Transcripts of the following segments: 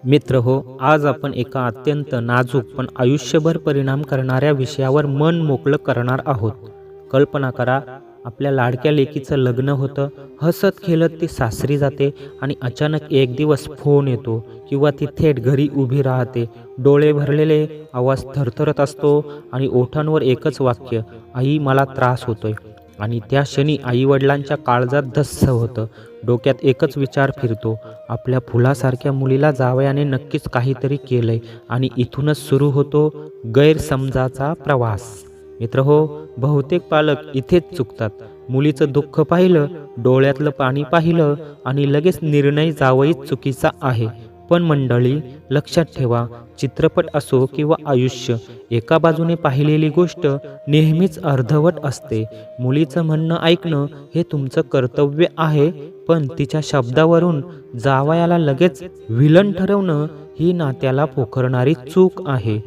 मित्र हो, आज आपण एका अत्यंत नाजूक पण आयुष्यभर परिणाम करणाऱ्या विषयावर मन मोकळं करणार आहोत. कल्पना करा, आपल्या लाडक्या लेकीचं लग्न होतं, हसत खेळत ती सासरी जाते आणि अचानक एक दिवस फोन येतो किंवा ती थेट घरी उभी राहते. डोळे भरलेले, आवाज थरथरत असतो आणि ओठांवर एकच वाक्य, आई मला त्रास होतोय. आणि त्या क्षणी आईवडिलांच्या काळजात धस्स होतं. डोक्यात एकच विचार फिरतो, आपल्या फुलासारख्या मुलीला जावयाने नक्कीच काहीतरी केलंय आणि इथूनच सुरू होतो गैरसमजाचा प्रवास. मित्र हो, बहुतेक पालक इथेच चुकतात. मुलीचं दुःख पाहिलं, डोळ्यातलं पाणी पाहिलं आणि लगेच निर्णय जावईच चुकीचा आहे. पण मंडळी, लक्षात ठेवा, चित्रपट असो किंवा आयुष्य, एका बाजूने पाहिलेली गोष्ट नेहमीच अर्धवट असते. मुलीचं म्हणणं ऐकणं हे तुमचं कर्तव्य आहे, पण तिच्या शब्दावरून जावयाला लगेच विलन ठरवणं ही नात्याला पोखरणारी चूक आहे.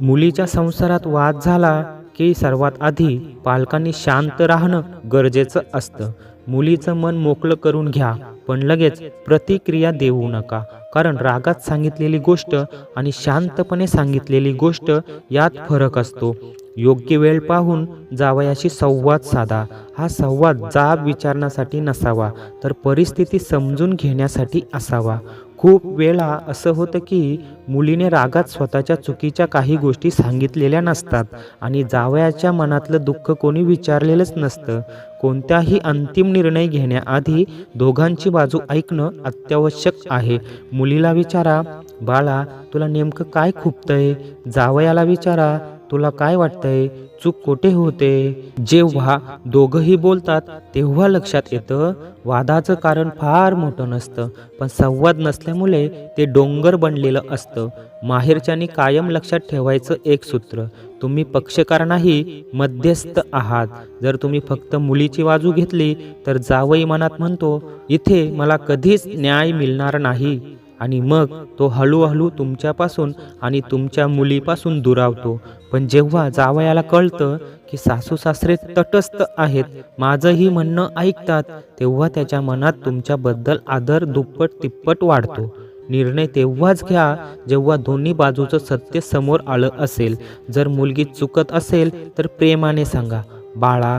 मुलीच्या संसारात वाद झाला की सर्वात आधी पालकांनी शांत राहणं गरजेचं असतं. मुलीचं मन मोकळं करून घ्या, पण लगेच प्रतिक्रिया देऊ नका. कारण रागात सांगितलेली गोष्ट आणि शांतपणे सांगितलेली गोष्ट यात फरक असतो. योग्य वेळ पाहून जावयाशी संवाद साधा. हा संवाद जाब विचारण्यासाठी नसावा, तर परिस्थिती समजून घेण्यासाठी असावा. खूप वेळा असं होतं की मुलीने रागात स्वतःच्या चुकीच्या काही गोष्टी सांगितलेल्या नसतात आणि जावयाच्या मनातलं दुःख कोणी विचारलेलंच नसतं. कोणत्याही अंतिम निर्णय घेण्याआधी दोघांची बाजू ऐकणं अत्यावश्यक आहे. मुलीला विचारा, बाळा तुला नेमकं काय खुपतंय? जावयाला विचारा, तुला काय वाटतंय? चूक कोठे होते? जेव्हा दोघंही बोलतात तेव्हा लक्षात येतं, वादाचं कारण फार मोठं नसतं, पण संवाद नसल्यामुळे ते डोंगर बनलेलं असतं. माहेरच्यांनी कायम लक्षात ठेवायचं एक सूत्र, तुम्ही पक्षकार नाही, मध्यस्थ आहात. जर तुम्ही फक्त मुलीची बाजू घेतली तर जावई मनात म्हणतो, इथे मला कधीच न्याय मिळणार नाही, आणि मग तो हळूहळू तुमच्यापासून आणि तुमच्या मुलीपासून दुरावतो. पण जेव्हा जावयाला कळतं की सासू सासरे तटस्थ आहेत, माझंही म्हणणं ऐकतात, तेव्हा त्याच्या मनात तुमच्याबद्दल आदर दुप्पट तिप्पट वाढतो. निर्णय तेव्हाच घ्या जेव्हा दोन्ही बाजूचं सत्य समोर आलं असेल. जर मुलगी चुकत असेल तर प्रेमाने सांगा, बाळा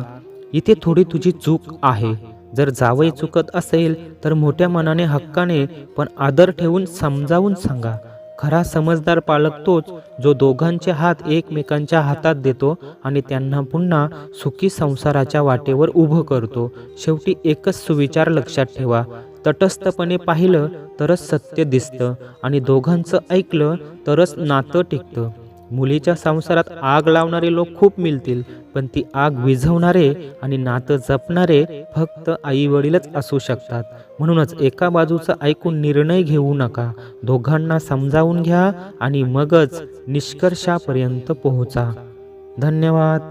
इथे थोडी तुझी चूक आहे. जर जावई चुकत असेल तर मोठ्या मनाने हक्काने पण आदर ठेवून समजावून सांगा. खरा समजदार पालक तोच जो दोघांचे हात एकमेकांच्या हातात देतो आणि त्यांना पुन्हा सुखी संसाराच्या वाटेवर उभं करतो. शेवटी एकच सुविचार लक्षात ठेवा, तटस्थपणे पाहिलं तरच सत्य दिसतं आणि दोघांचं ऐकलं तरच नातं टिकतं. मुलीच्या संसारात आग लावणारे लोक खूप मिळतील, पण ती आग विझवणारे आणि नातं जपणारे फक्त आई वडीलच असू शकतात. म्हणूनच एका बाजूचं ऐकून निर्णय घेऊ नका. दोघांना समजावून घ्या आणि मगच निष्कर्षापर्यंत पोहोचा. धन्यवाद.